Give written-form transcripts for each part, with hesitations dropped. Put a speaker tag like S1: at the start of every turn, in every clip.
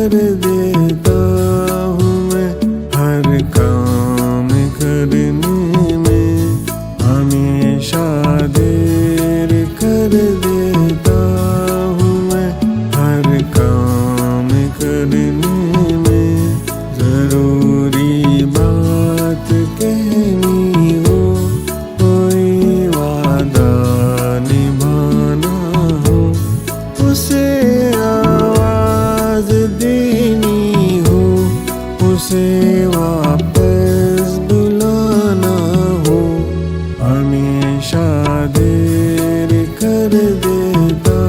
S1: कर देता हूँ मैं हर काम करने में, हमेशा देर कर देता हूँ मैं हर काम करने में। जरूरी बात कहनी हो, कोई वादा निभाना हो, उसे आवाज देनी हो, उसे वापस बुलाना हो, हमेशा देर कर देता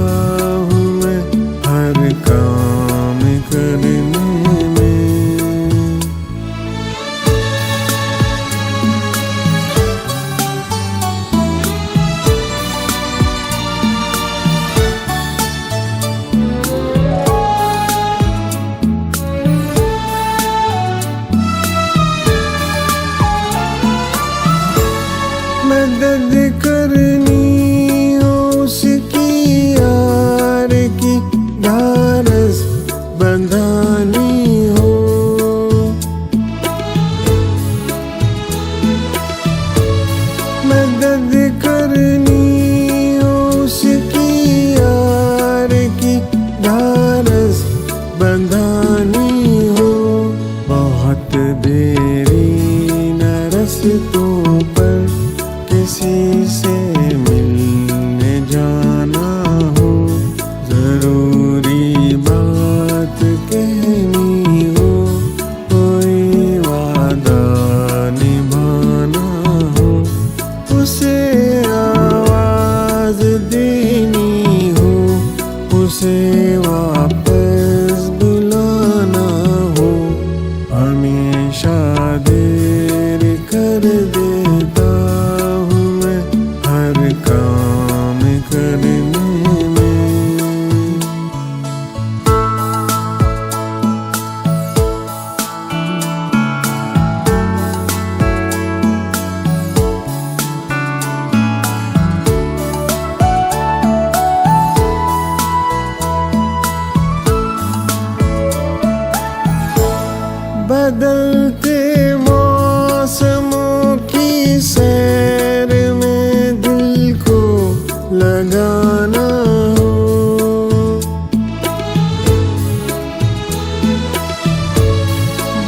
S1: हूँ मैं हर काम करने में। मदद करनी हो उसकी यार की, ढारस बंधानी हो, मदद करनी हो उसकी यार की, ढारस बंधानी हो। बहुत देरी न रस्तों पर किसी से मिलने जाना हो, जरूरी बात कहनी हो, कोई वादा निभाना हो, उसे आवाज देनी हो, उसे वापस बुलाना हो, हमेशा देर कर देता हूँ मैं हर काम करने में। बदलते मौसमों की सैर में दिल को लगाना हो,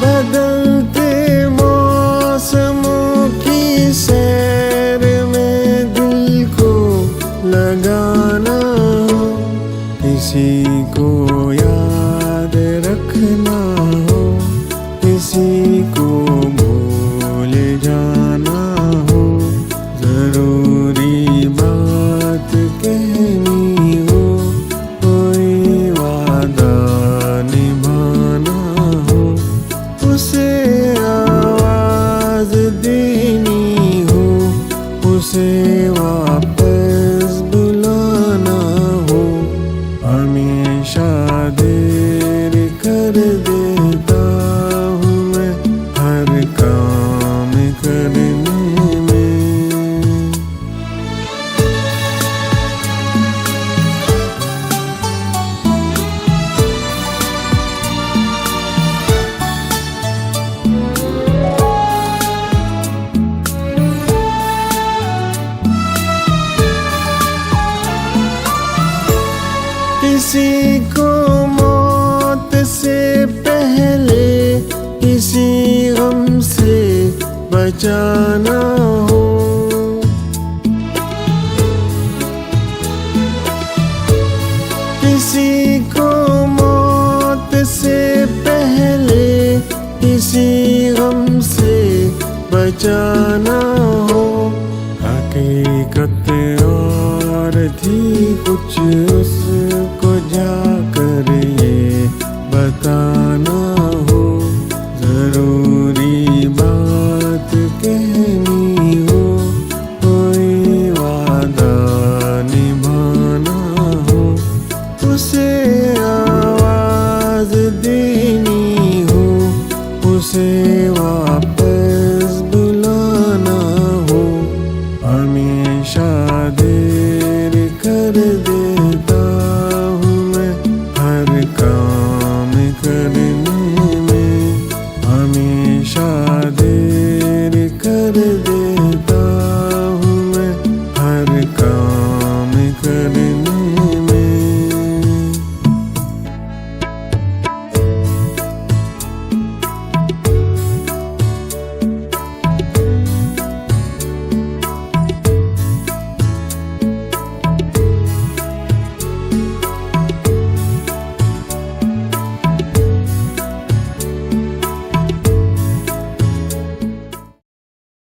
S1: बदलते मौसमों की सैर में दिल को लगाना हो, किसी को याद रखना हो, किसी को भूल जाना हो, जरूरी बात कहनी हो, कोई वादा निभाना हो, उसे आवाज देनी हो, उसे वापस बुलाना हो, हमेशा देर कर देता हूँ मैं हर काम करने में। किसी को मौत से पहले किसी गम से बचाना हो, किसी को मौत से पहले किसी गम से बचाना हो, हकीकत और थी कुछ उसको जा